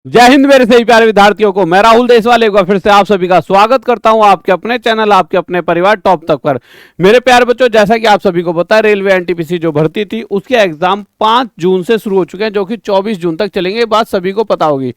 जय हिंद मेरे सही प्यारे विद्यार्थियों को। मैं राहुल देशवाल एक बार फिर से आप सभी का स्वागत करता हूं आपके अपने चैनल आपके अपने परिवार टॉप तक पर। मेरे प्यारे बच्चों, जैसा कि आप सभी को पता है, रेलवे एनटीपीसी जो भर्ती थी उसके एग्जाम 5 जून से शुरू हो चुके हैं, जो कि 24 जून तक चलेंगे। ये बात सभी को पता होगी।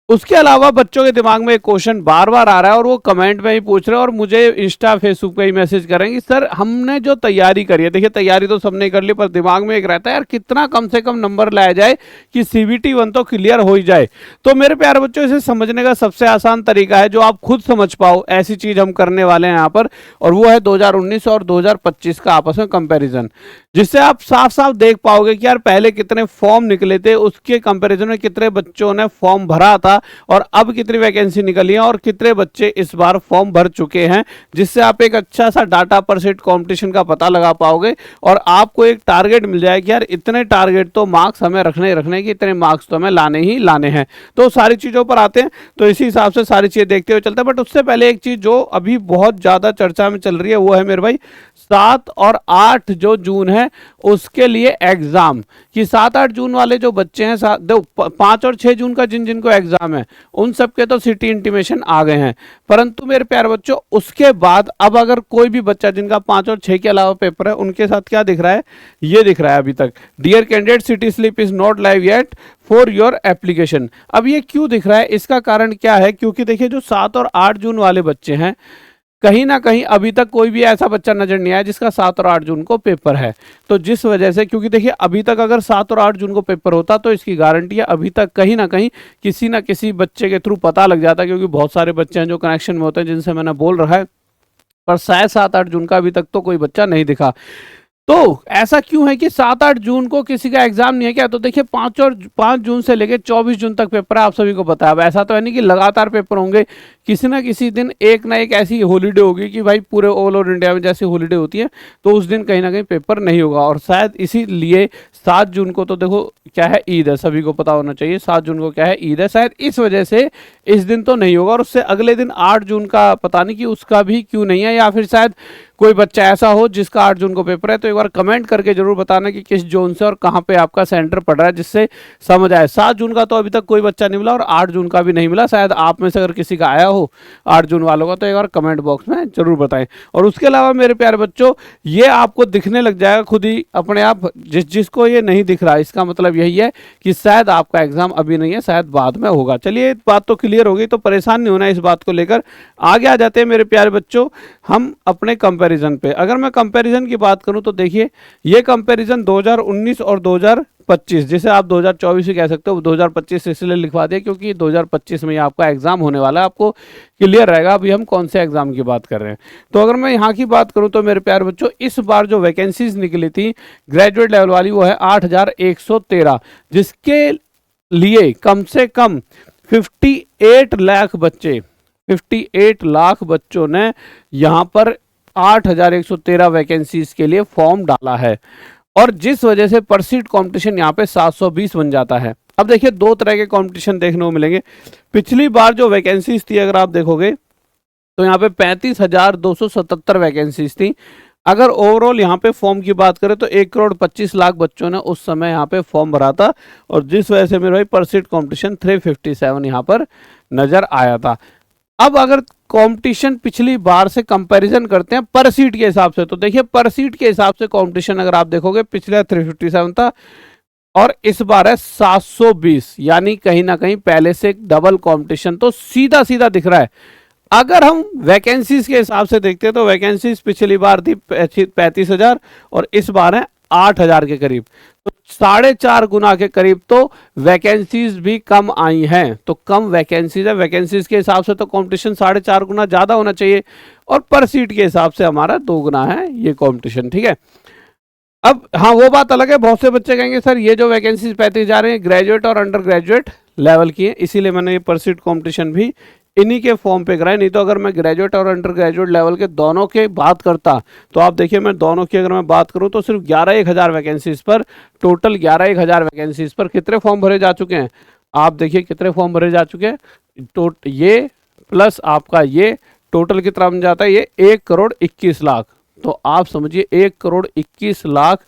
उसके अलावा बच्चों के दिमाग में एक क्वेश्चन बार बार आ रहा है और वो कमेंट में ही पूछ रहे हैं और मुझे इंस्टा फेसबुक पे ही मैसेज करेंगे, सर हमने जो तैयारी करी है, देखिए तैयारी तो सबने कर ली, पर दिमाग में एक रहता है यार कितना कम से कम नंबर लाया जाए कि सीबीटी 1 तो क्लियर हो ही जाए। तो मेरे प्यारे बच्चों, इसे समझने का सबसे आसान तरीका है जो आप खुद समझ पाओ, ऐसी चीज हम करने वाले हैं यहाँ पर, और वो है 2019 और 2025 का आपस में कंपेरिजन, जिससे आप साफ साफ देख पाओगे कि यार पहले कितने फॉर्म निकले थे, उसके कंपैरिजन में कितने बच्चों ने फॉर्म भरा था और अब कितनी वैकेंसी निकली है और कितने बच्चे इस बार फॉर्म भर चुके हैं, जिससे आप एक अच्छा सा डाटा पर सेट कंपटीशन का पता लगा पाओगे और आपको एक टारगेट मिल जाए कि यार इतने टारगेट तो मार्क्स हमें रखने की, इतने मार्क्स तो हमें लाने ही लाने हैं। तो सारी चीज़ों पर आते हैं, तो इसी हिसाब से सारी चीज़ें देखते हुए चलते हैं। बट उससे पहले एक चीज़ जो अभी बहुत ज़्यादा चर्चा में चल रही है वो है मेरे भाई 7 और 8 जो जून है उसके लिए एग्जाम। कि 7-8 जून वाले जो बच्चे हैं, 5 और 6 जून का जिन जिनको एग्जाम है उन सबके तो सिटी इंटीमेशन आ गए हैं, परंतु मेरे प्यारे बच्चों उसके बाद अब अगर कोई भी बच्चा जिनका 5 और 6 के अलावा पेपर है, उनके साथ क्या दिख रहा है, ये दिख रहा है अभी तक, dear candidate city slip is not live yet for your application. अब ये क्यों दिख रहा है, इसका कारण क्या है? क्योंकि देखिए जो 7 और 8 जून वाले बच्चे हैं, कहीं ना कहीं अभी तक कोई भी ऐसा बच्चा नजर नहीं आया जिसका 7 और 8 जून को पेपर है। तो जिस वजह से, क्योंकि देखिए अभी तक अगर 7 और 8 जून को पेपर होता तो इसकी गारंटी है अभी तक कहीं ना कहीं किसी ना किसी बच्चे के थ्रू पता लग जाता, क्योंकि बहुत सारे बच्चे हैं जो कनेक्शन में होते हैं जिनसे मैंने बोल रहा है, पर शायद 7-8 जून का अभी तक तो कोई बच्चा नहीं दिखा। तो ऐसा क्यों है कि 7-8 जून को किसी का एग्जाम नहीं है क्या? तो देखिए 5 जून से लेकर 24 जून तक पेपर है, आप सभी को पता है। अब ऐसा तो है नहीं कि लगातार पेपर होंगे, किसी ना किसी दिन एक ना एक ऐसी हॉलीडे होगी कि भाई पूरे ऑल ओवर इंडिया में जैसे हॉलीडे होती है तो उस दिन कहीं ना कहीं पेपर नहीं होगा। और शायद इसीलिए 7 जून को तो देखो क्या है, ईद है, सभी को पता होना चाहिए 7 जून को क्या है, ईद है, शायद इस वजह से इस दिन तो नहीं होगा। और उससे अगले दिन 8 जून का पता नहीं कि उसका भी क्यों नहीं है, या फिर शायद कोई बच्चा ऐसा हो जिसका 8 जून को पेपर है। तो एक बार कमेंट करके जरूर बताना कि किस जोन से और कहां पे आपका सेंटर पड़ रहा है, जिससे समझ आए। 7 जून का तो अभी तक कोई बच्चा नहीं मिला और 8 जून का भी नहीं मिला, शायद आप में से अगर किसी का आया हो 8 जून वालों का तो एक बार कमेंट बॉक्स में जरूर बताएं। और उसके अलावा मेरे प्यारे बच्चों, ये आपको दिखने लग जाएगा खुद ही अपने आप, जिसको ये नहीं दिख रहा इसका मतलब यही है कि शायद आपका एग्जाम अभी नहीं है, शायद बाद में होगा। चलिए बात तो क्लियर हो गई, तो परेशान नहीं होना इस बात को लेकर। आगे आ जाते हैं मेरे प्यारे बच्चों हम अपने कंपैरिजन पे। अगर मैं कंपैरिजन की बात करूं तो देखिए ये कंपैरिजन 2019 और 2025, जिसे आप 2024 भी कह सकते हो, 2025 इसलिए लिखवा दिया क्योंकि 2025 में आपका एग्जाम होने वाला है, आपको क्लियर रहेगा अभी हम कौन से एग्जाम की बात कर रहे हैं। तो अगर मैं यहाँ की बात करूं तो मेरे प्यारे बच्चों इस बार जो वैकेंसीज निकली थी ग्रेजुएट लेवल वाली वो है 8,113, जिसके लिए कम से कम 58 लाख बच्चे, 58 लाख बच्चों ने यहाँ पर 8,113 वैकेंसीज के लिए फॉर्म डाला है। और जिस वजह से पर सीट कॉम्पिटिशन यहाँ पे 720 बन जाता है। अब देखिए दो तरह के कॉम्पिटिशन देखने को मिलेंगे। पिछली बार जो वैकेंसीज थी अगर आप देखोगे तो यहाँ पे 35,277 वैकेंसीज थी। अगर ओवरऑल यहाँ पे फॉर्म की बात करें तो 1,25,00,000 बच्चों ने उस समय यहाँ पे फॉर्म भरा था, और जिस वजह से मेरे भाई पर सीट कॉम्पिटिशन 357 यहाँ पर नजर आया था। अब अगर कंपटीशन पिछली बार से कंपैरिजन करते हैं पर सीट के हिसाब से, तो देखिए पर सीट के हिसाब से कंपटीशन अगर आप देखोगे पिछले 357 था और इस बार है 720, यानी कहीं ना कहीं पहले से डबल कंपटीशन तो सीधा सीधा दिख रहा है। अगर हम वैकेंसीज के हिसाब से देखते हैं तो वैकेंसीज पिछली बार थी 35,000 और इस बार है 8,000 के करीब, तो 4.5 गुना के करीब तो वैकेंसीज भी कम आई हैं। तो कम वैकेंसीज है, वैकेंसीज के हिसाब से तो कंपटीशन 4.5 गुना ज्यादा होना चाहिए, और पर सीट के हिसाब से हमारा 2 गुना है ये कंपटीशन, ठीक है। अब हाँ वो बात अलग है, बहुत से बच्चे कहेंगे सर ये जो वैकेंसीज 35 जा रहे हैं ग्रेजुएट और अंडर ग्रेजुएट लेवल की है, इसीलिए मैंने ये पर सीट कॉम्पिटिशन भी इन्हीं के फॉर्म पे कराए। नहीं तो अगर मैं ग्रेजुएट और अंडर ग्रेजुएट लेवल के दोनों के बात करता तो आप देखिए मैं दोनों की अगर मैं बात करूं तो सिर्फ 11,000 वैकेंसीज पर, टोटल 11,000 वैकेंसीज पर कितने फॉर्म भरे जा चुके हैं, आप देखिए कितने फॉर्म भरे जा चुके हैं। ये प्लस आपका ये टोटल कितना बन जाता है, ये 1,21,00,000। तो आप समझिए 1,21,00,000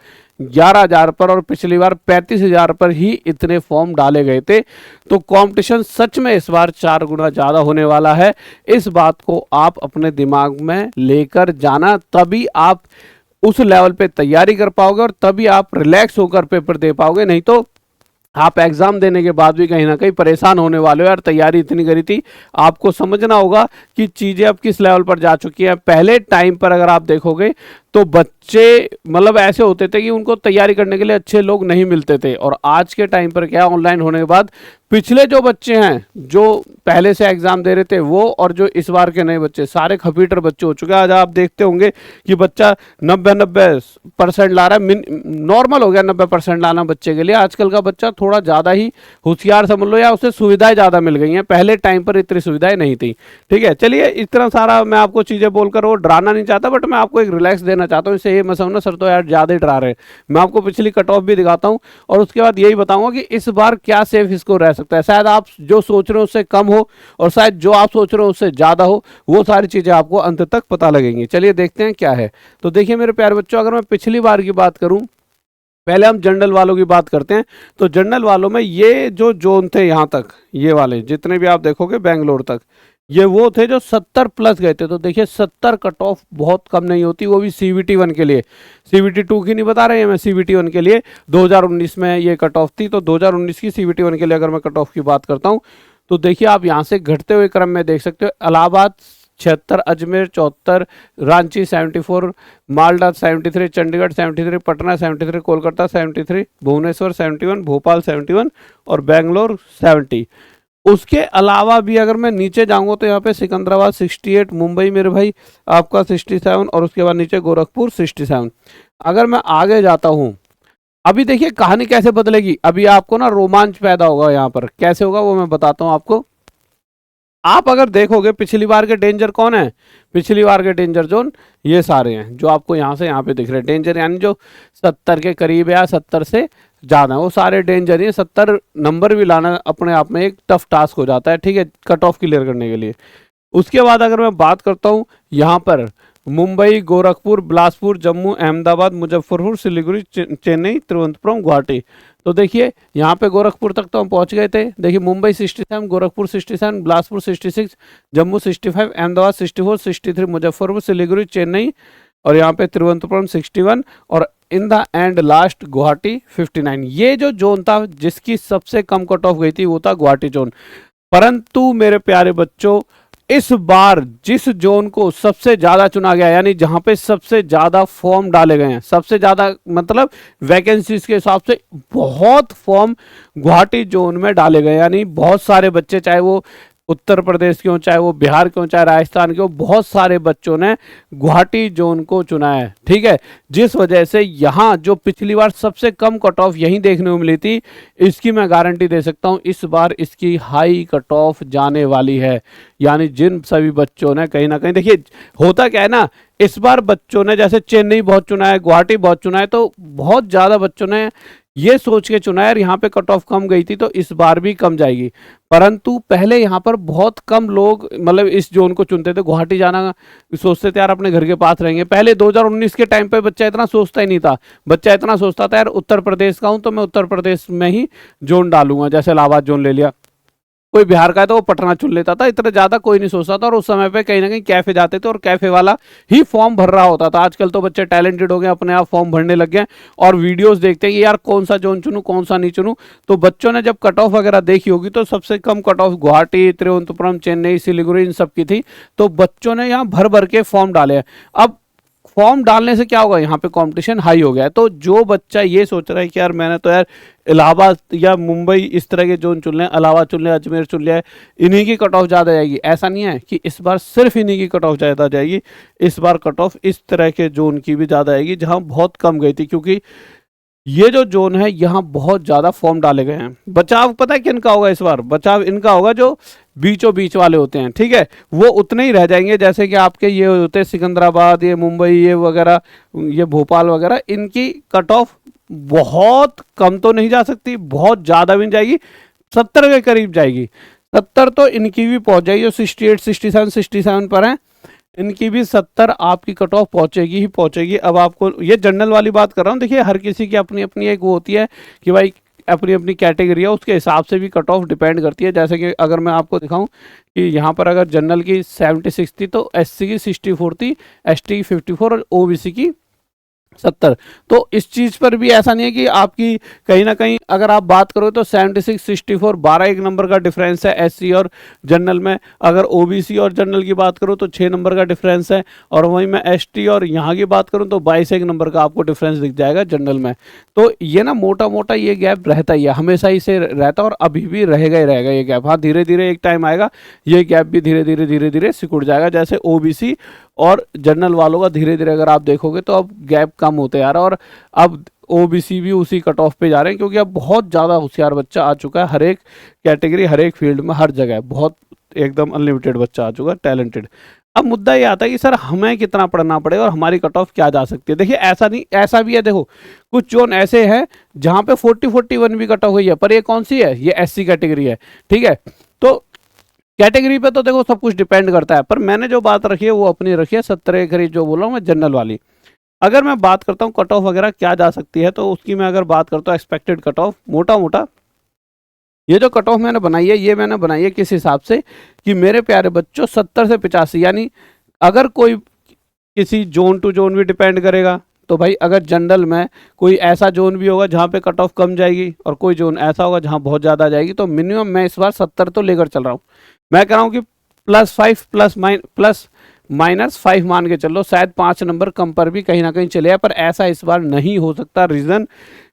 11,000 पर और पिछली बार 35,000 पर ही इतने फॉर्म डाले गए थे। तो कंपटीशन सच में इस बार 4 गुना ज़्यादा होने वाला है। इस बात को आप अपने दिमाग में लेकर जाना, तभी आप उस लेवल पे तैयारी कर पाओगे और तभी आप रिलैक्स होकर पेपर दे पाओगे। नहीं तो आप एग्जाम देने के बाद भी कहीं ना कहीं परेशान होने वाले हो, यार तैयारी इतनी करी थी। आपको समझना होगा कि चीज़ें अब किस लेवल पर जा चुकी हैं। पहले टाइम पर अगर आप देखोगे तो बच्चे मतलब ऐसे होते थे कि उनको तैयारी करने के लिए अच्छे लोग नहीं मिलते थे, और आज के टाइम पर क्या, ऑनलाइन होने के बाद पिछले जो बच्चे हैं जो पहले से एग्जाम दे रहे थे वो और जो इस बार के नए बच्चे, सारे खपीटर बच्चे हो चुके हैं। आज आप देखते होंगे कि बच्चा 90% ला रहा है, नॉर्मल हो गया 90% लाना बच्चे के लिए। आजकल का बच्चा थोड़ा ज़्यादा ही होशियार समझ लो, या उसे सुविधाएं ज़्यादा मिल गई हैं, पहले टाइम पर इतनी सुविधाएं नहीं थी। ठीक है, चलिए इतना सारा मैं आपको चीज़ें बोलकर वो डराना नहीं चाहता, बट मैं आपको एक रिलैक्स देना चाहता हूँ। इससे ये मत समझना सर तो यार ज़्यादा ही डरा रहे हैं। मैं आपको पिछली कट ऑफ भी दिखाता हूँ और उसके बाद यही बताऊंगा कि इस बार क्या सेफ इसको रह सकता है। शायद आप जो सोच रहे हो उससे कम हो और शायद जो आप सोच रहे हो उससे ज़्यादा हो, वो सारी चीज़ें आपको अंत तक पता लगेंगी। चलिए देखते हैं क्या है। तो देखिए मेरे प्यारे बच्चों, अगर मैं पिछली बार की बात करूँ, पहले हम जनरल वालों की बात करते हैं। तो जनरल वालों में ये जो जोन थे यहाँ तक, ये वाले जितने भी आप देखोगे बेंगलोर तक, ये वो थे जो 70 प्लस गए थे। तो देखिए 70 कट ऑफ बहुत कम नहीं होती, वो भी CVT 1 के लिए। CVT 2 की नहीं बता रहे हैं मैं, CVT 1 के लिए 2019 में ये कट ऑफ थी। तो 2019 की CVT 1 के लिए अगर मैं कट ऑफ की बात करता हूँ तो देखिए आप यहाँ से घटते हुए क्रम में देख सकते हो। इलाहाबाद 76, अजमेर 74, रांची 74, मालदा 73, चंडीगढ़ 73, पटना 73, कोलकाता 73, भुवनेश्वर 71, भोपाल 71 और बेंगलोर 70। उसके अलावा भी अगर मैं नीचे जाऊंगा तो यहाँ पे सिकंदराबाद 68, मुंबई मेरे भाई आपका 67 और उसके बाद नीचे गोरखपुर 67। अगर मैं आगे जाता हूँ, अभी देखिए कहानी कैसे बदलेगी। अभी आपको ना रोमांच पैदा होगा यहाँ पर, कैसे होगा वो मैं बताता हूँ आपको। आप अगर देखोगे पिछली बार के डेंजर कौन है, पिछली बार के डेंजर जोन ये सारे हैं जो आपको यहाँ से यहाँ पे दिख रहे हैं। डेंजर यानी जो 70 के करीब है या 70 से ज़्यादा है, वो सारे डेंजर ही। 70 नंबर भी लाना अपने आप में एक टफ टास्क हो जाता है, ठीक है, कट ऑफ क्लियर करने के लिए। उसके बाद अगर मैं बात करता हूँ यहाँ पर मुंबई, गोरखपुर, बिलासपुर, जम्मू, अहमदाबाद, मुजफ्फरपुर, सिलीगुड़ी, चेन्नई, तिरुवनंतपुरम, गुवाहाटी। तो देखिए यहाँ पे गोरखपुर तक तो हम पहुँच गए थे। देखिए मुंबई 67, गोरखपुर 67, बिलासपुर 66, जम्मू 65, अहमदाबाद 64, 63, मुजफ्फरपुर, सिलीगुड़ी, चेन्नई और यहाँ पे तिरुवनंतपुरम 61 और in the end last Guwahati 59। ये जो जोन था जिसकी सबसे कम कट ऑफ गई थी वो था गुवाहाटी जोन। परंतु मेरे प्यारे बच्चों, इस बार जिस जोन को सबसे ज्यादा चुना गया, यानी जहां पे सबसे ज्यादा फॉर्म डाले गए हैं, सबसे ज्यादा मतलब वैकेंसीज के हिसाब से बहुत फॉर्म गुवाहाटी जोन में डाले गए, यानी बहुत सारे बच्चे, चाहे वो उत्तर प्रदेश के हो, चाहे वो बिहार के हो, चाहे राजस्थान के हो, बहुत सारे बच्चों ने गुवाहाटी जोन को चुना है। ठीक है, जिस वजह से यहाँ जो पिछली बार सबसे कम कट ऑफ यहीं देखने को मिली थी, इसकी मैं गारंटी दे सकता हूँ इस बार इसकी हाई कट ऑफ जाने वाली है। यानी जिन सभी बच्चों ने कहीं ना कहीं, देखिए होता क्या है ना, इस बार बच्चों ने जैसे चेन्नई बहुत चुना है, गुवाहाटी बहुत चुना है, तो बहुत ज़्यादा बच्चों ने ये सोच के चुना है यहाँ पे कट ऑफ कम गई थी तो इस बार भी कम जाएगी। परंतु पहले यहाँ पर बहुत कम लोग मतलब इस जोन को चुनते थे, गुवाहाटी जाना सोचते थे यार अपने घर के पास रहेंगे। पहले 2019 के टाइम पे बच्चा इतना सोचता ही नहीं था, बच्चा इतना सोचता था यार उत्तर प्रदेश का हूँ तो मैं उत्तर प्रदेश में ही जोन डालूंगा, जैसे इलाहाबाद जोन ले लिया। कोई बिहार का है तो वो पटना चुन लेता था, इतना ज़्यादा कोई नहीं सोचता था। और उस समय पे कहीं ना कहीं कैफे जाते थे और कैफे वाला ही फॉर्म भर रहा होता था। आजकल तो बच्चे टैलेंटेड हो गए, अपने आप फॉर्म भरने लग गए और वीडियोस देखते हैं कि यार कौन सा जोन चुनूं कौन सा नहीं चुनूं। तो बच्चों ने जब कट ऑफ वगैरह देखी होगी तो सबसे कम कट ऑफ गुवाहाटी, तिरुवनंतपुरम, चेन्नई, सिलीगुड़ी इन सब की थी। तो बच्चों ने यहाँ भर भर के फॉर्म डाले हैं। अब फॉर्म डालने से क्या होगा, यहाँ पे कंपटीशन हाई हो गया है। तो जो बच्चा ये सोच रहा है कि यार मैंने तो यार इलाहाबाद या मुंबई इस तरह के जोन चुन लें, इलाहाबाद चुन लें, अजमेर चुन लिया है, इन्हीं की कट ऑफ ज़्यादा जाएगी, ऐसा नहीं है कि इस बार सिर्फ इन्हीं की कट ऑफ ज़्यादा जाएगी। इस बार कट ऑफ इस तरह के जोन की भी ज़्यादा आएगी जहाँ बहुत कम गई थी, क्योंकि ये जो जोन है यहाँ बहुत ज़्यादा फॉर्म डाले गए हैं। बचाव पता है किनका होगा इस बार, बचाव इनका होगा जो बीचों बीच वाले होते हैं। ठीक है, वो उतने ही रह जाएंगे जैसे कि आपके ये होते हैं सिकंदराबाद, ये मुंबई, ये वगैरह, ये भोपाल वगैरह, इनकी कट ऑफ बहुत कम तो नहीं जा सकती, बहुत ज़्यादा भी नहीं जाएगी, 70 के करीब जाएगी। 70 तो इनकी भी पहुंच जाएगी जो 68, 67, 67 पर हैं। इनकी भी 70 आपकी कट ऑफ पहुंचेगी ही पहुंचेगी। अब आपको ये जनरल वाली बात कर रहा हूँ, देखिए हर किसी की अपनी अपनी एक वो होती है कि भाई अपनी अपनी कैटेगरी है, उसके हिसाब से भी कट ऑफ डिपेंड करती है। जैसे कि अगर मैं आपको दिखाऊं कि यहाँ पर अगर जनरल की 76 थी तो एससी की 64 थी, एसटी की 54 और ओबीसी की 70। तो इस चीज पर भी ऐसा नहीं है कि आपकी कहीं ना कहीं अगर आप बात करो तो 76 64 12 एक नंबर का डिफरेंस है एससी और जनरल में। अगर ओबीसी और जनरल की बात करूं तो 6 नंबर का डिफरेंस है। और वहीं मैं एसटी और यहाँ की बात करूं तो 22 एक नंबर का आपको डिफरेंस दिख जाएगा जनरल में। तो ये ना मोटा मोटा ये गैप रहता ही है, हमेशा ही से रहता है और अभी भी रहेगा ही रहेगा ये गैप। हाँ धीरे धीरे एक टाइम आएगा ये गैप भी धीरे धीरे सिकुड़ जाएगा। जैसे ओबीसी और जनरल वालों का धीरे धीरे अगर आप देखोगे तो अब गैप कम होते जा रहा है और अब ओबीसी भी उसी कट ऑफ पे जा रहे हैं, क्योंकि अब बहुत ज़्यादा होशियार बच्चा आ चुका है हर एक कैटेगरी हर एक फील्ड में हर जगह बहुत एकदम अनलिमिटेड बच्चा आ चुका है टैलेंटेड। अब मुद्दा ये आता है कि सर हमें कितना पढ़ना पड़ेगा और हमारी कट ऑफ क्या जा सकती है। देखिए ऐसा नहीं, ऐसा भी है, देखो कुछ जोन ऐसे हैं जहाँ पे 40-41 भी कट ऑफ हुई है, पर ये कौन सी है, ये एससी कैटेगरी है, ठीक है। तो कैटेगरी पे तो देखो सब कुछ डिपेंड करता है, पर मैंने जो बात रखी है वो अपनी रखी है 70 के करीब जो बोला हूँ मैं जनरल वाली। अगर मैं बात करता हूँ कट ऑफ वगैरह क्या जा सकती है तो उसकी मैं अगर बात करता हूँ एक्सपेक्टेड कट ऑफ मोटा मोटा ये जो कट ऑफ मैंने बनाई है ये मैंने बनाई है किस हिसाब से कि मेरे प्यारे बच्चों 70 से 85, यानी अगर कोई किसी जोन टू जोन भी डिपेंड करेगा तो भाई अगर जनरल में कोई ऐसा जोन भी होगा जहाँ पे कट ऑफ कम जाएगी और कोई जोन ऐसा होगा जहाँ बहुत ज़्यादा जाएगी, तो मिनिमम मैं इस बार 70 तो लेकर चल रहा हूँ। मैं कह रहा हूँ कि +5 प्लस माइनस 5 मान के चलो, शायद 5 नंबर कम पर भी कहीं ना कहीं चले, पर ऐसा इस बार नहीं हो सकता। रीज़न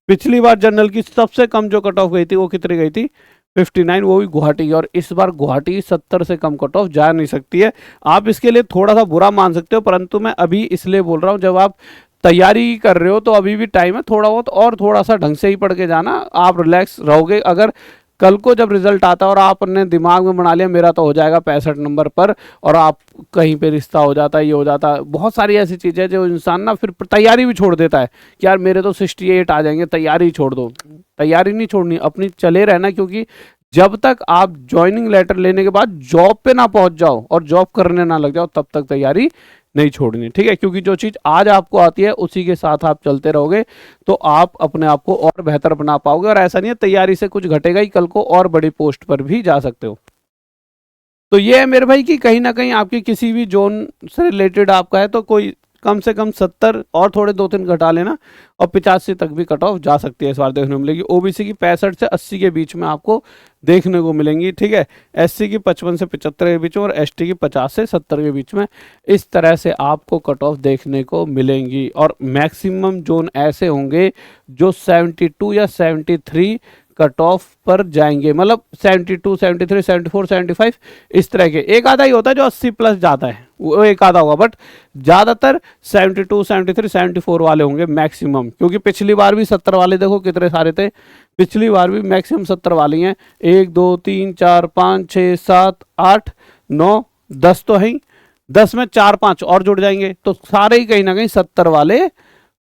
पिछली बार जनरल की सबसे कम जो कट ऑफ गई थी वो कितनी गई थी 59, वो भी गुवाहाटी, और इस बार गुवाहाटी 70 से कम कट ऑफ जा नहीं सकती है। आप इसके लिए थोड़ा सा बुरा मान सकते हो, परंतु मैं अभी इसलिए बोल रहा हूँ जब आप तैयारी कर रहे हो तो अभी भी टाइम है, थोड़ा बहुत और थोड़ा सा ढंग से ही पढ़ के जाना, आप रिलैक्स रहोगे। अगर कल को जब रिजल्ट आता है और आपने दिमाग में बना लिया मेरा तो हो जाएगा 65 नंबर पर, और आप कहीं पे रिश्ता हो जाता है, ये हो जाता है, बहुत सारी ऐसी चीज़ें जो इंसान ना फिर तैयारी भी छोड़ देता है कि यार मेरे तो 68 आ जाएंगे, तैयारी छोड़ दो। तैयारी नहीं छोड़नी, अपनी चले रहना, क्योंकि जब तक आप ज्वाइनिंग लेटर लेने के बाद जॉब पे ना पहुंच जाओ और जॉब करने ना लग जाओ तब तक तैयारी नहीं छोड़नी, ठीक है। क्योंकि जो चीज़ आज आपको आती है उसी के साथ आप चलते रहोगे तो आप अपने आप को और बेहतर बना पाओगे। और ऐसा नहीं है तैयारी से कुछ घटेगा ही, कल को और बड़ी पोस्ट पर भी जा सकते हो। तो ये है मेरे भाई कि कहीं ना कहीं आपकी किसी भी जोन से रिलेटेड आपका है तो कोई कम से कम 70 और थोड़े 2-3 घटा लेना और 85 तक भी कट ऑफ जा सकती है इस बार देखने को मिलेगी। ओबीसी की 65 से 80 के बीच में आपको देखने को मिलेंगी, ठीक है। एससी की 55 से 75 के बीच में और एसटी की 50 से 70 के बीच में, इस तरह से आपको कट ऑफ देखने को मिलेंगी। और मैक्सिमम जोन ऐसे होंगे जो 72 या 73 कट ऑफ पर जाएंगे, मतलब 72 73 74 75 इस तरह के। एक आधा ही होता है जो 80 प्लस जाता है, वो एक आधा होगा, बट ज़्यादातर 72 73 74 वाले होंगे मैक्सिमम। क्योंकि पिछली बार भी 70 वाले देखो कितने सारे थे, पिछली बार भी मैक्सिमम 70 वाले हैं। 1 2 3 4 5 6 7 8 9 10 तो है ही, 10 में 4 5 और जुड़ जाएंगे तो सारे ही कहीं ना कहीं 70 वाले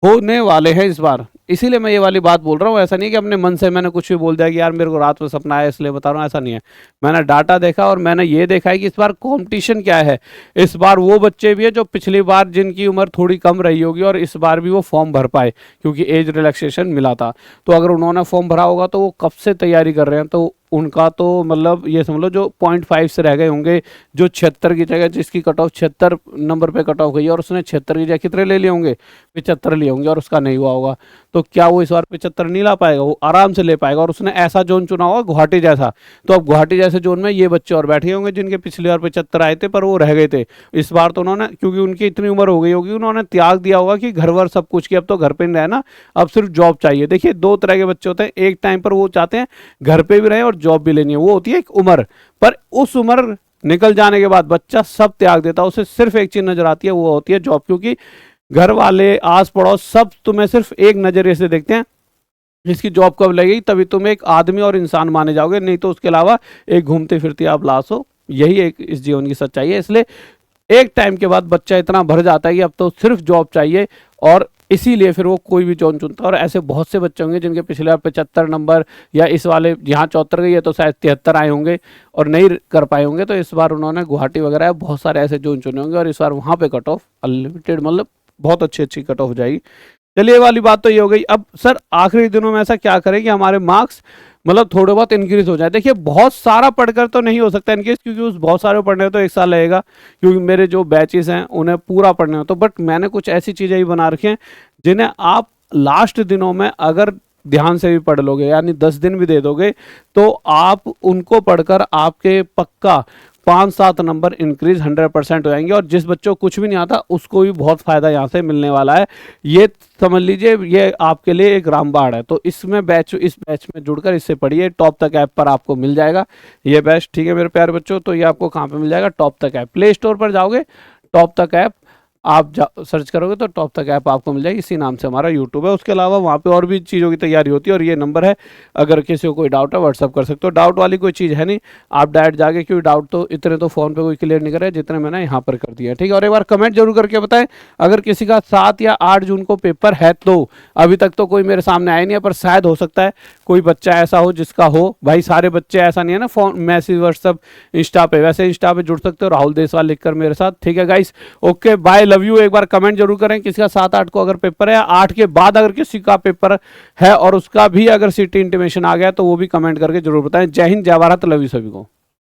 होने वाले हैं इस बार। इसीलिए मैं ये वाली बात बोल रहा हूँ, ऐसा नहीं है कि अपने मन से मैंने कुछ भी बोल दिया कि यार मेरे को रात में सपना आया इसलिए बता रहा हूँ, ऐसा नहीं है। मैंने डाटा देखा और मैंने ये देखा है कि इस बार कंपटीशन क्या है। इस बार वो बच्चे भी है जो पिछली बार जिनकी उम्र थोड़ी कम रही होगी और इस बार भी वो फॉर्म भर पाए क्योंकि एज रिलैक्सेशन मिला था। तो अगर उन्होंने फॉर्म भरा होगा तो वो कब से तैयारी कर रहे हैं, तो उनका तो मतलब ये समझ लो जो 0.5 से रह गए होंगे, जो 76 की जगह जिसकी कट ऑफ 76 नंबर पे कट ऑफ गई है और उसने 76 की जगह कितने ले लिए होंगे 75 लिए होंगे और उसका नहीं हुआ होगा, तो क्या वो इस बार 75 नहीं ला पाएगा? वो आराम से ले पाएगा। और उसने ऐसा जोन चुना होगा गुवाहाटी जैसा, तो अब गुवाहाटी जैसे जोन में ये बच्चे और बैठ गए होंगे जिनके पिछली बार 75 आए थे पर वो रह गए थे। इस बार तो उन्होंने, क्योंकि उनकी इतनी उम्र हो गई होगी, उन्होंने त्याग दिया होगा कि घर वर सब कुछ की अब तो घर पे नहीं रहना, अब सिर्फ जॉब चाहिए। देखिए 2 तरह के बच्चे होते हैं, एक टाइम पर वो चाहते हैं घर पे भी रहे और जॉब भी लेनी है, वो होती है एक उम्र। पर उस उम्र निकल जाने के बाद बच्चा सब त्याग देता है, उसे सिर्फ एक चीज नजर आती है, वो होती है जॉब। क्योंकि घर वाले आस पड़ोस सब तुम्हें सिर्फ एक नजरिए से देखते हैं, इसकी जॉब कब लगेगी तभी तुम एक आदमी और इंसान माने जाओगे, नहीं तो उसके अलावा एक घूमते फिरते आप लाश हो। यही एक इस जीवन की सच्चाई है। इसलिए एक टाइम के बाद बच्चा इतना भर जाता है कि अब तो सिर्फ जॉब चाहिए और इसीलिए फिर वो कोई भी जोन चुनता है। और ऐसे बहुत से बच्चे होंगे जिनके पिछले बार 75 नंबर या इस वाले यहाँ 74 गई है तो शायद 73 आए होंगे और नहीं कर पाए होंगे, तो इस बार उन्होंने गुवाहाटी वगैरह बहुत सारे ऐसे जोन चुने होंगे और इस बार वहाँ पे कट ऑफ अनलिमिटेड, मतलब बहुत अच्छी कट ऑफ हो जाएगी। चलिए, ये वाली बात तो ये हो गई। अब सर आखिरी दिनों में ऐसा क्या करें कि हमारे मार्क्स मतलब थोड़े बहुत इंक्रीज हो जाए। देखिए बहुत सारा पढ़कर तो नहीं हो सकता इनकेस, क्योंकि उस बहुत सारे पढ़ने में तो 1 साल लगेगा, क्योंकि मेरे जो बैचेस हैं उन्हें पूरा पढ़ने हो। तो बट मैंने कुछ ऐसी चीज़ें ही बना रखी हैं जिन्हें आप लास्ट दिनों में अगर ध्यान से भी पढ़ लोगे, यानी 10 दिन भी दे दोगे, तो आप उनको पढ़कर आपके पक्का 5-7 नंबर इंक्रीज 100% हो जाएंगे। और जिस बच्चों को कुछ भी नहीं आता उसको भी बहुत फायदा यहाँ से मिलने वाला है। ये समझ लीजिए ये आपके लिए एक रामबाण है। तो इस बैच में जुड़कर इससे पढ़िए। टॉप तक ऐप पर आपको मिल जाएगा ये बैच, ठीक है मेरे प्यारे बच्चों। तो ये आपको कहाँ पे मिल जाएगा? टॉप तक ऐप, प्ले स्टोर पर जाओगे, टॉप तक ऐप आप सर्च करोगे तो टॉप तक ऐप आपको मिल जाएगी। इसी नाम से हमारा यूट्यूब है। उसके अलावा वहाँ पे और भी चीज़ों की तैयारी होती है। और ये नंबर है, अगर किसी को कोई डाउट है व्हाट्सअप कर सकते हो। डाउट वाली कोई चीज़ है नहीं, आप डायरेक्ट जाके, क्योंकि डाउट तो इतने तो फ़ोन पे कोई क्लियर नहीं करे जितने मैंने यहाँ पर कर दिया, ठीक है। और एक बार कमेंट जरूर करके बताएं अगर किसी का 7 या 8 जून को पेपर है। तो अभी तक तो कोई मेरे सामने आया नहीं है, पर शायद हो सकता है कोई बच्चा ऐसा हो जिसका हो। भाई सारे बच्चे ऐसा नहीं है ना फ़ोन मैसेज व्हाट्सअप इंस्टा पे, वैसे इंस्टा पे जुड़ सकते हो राहुल देसवाल लिखकर मेरे साथ, ठीक है guys. Okay bye, love you. एक बार कमेंट जरूर करें किसी का 7-8 को अगर पेपर है, 8 के बाद अगर किसी का पेपर है और उसका भी अगर सिटी इंटीमेशन आ गया तो वो भी कमेंट करके जरूर बताएं। जय हिंद, जय भारत, लव यू सभी को।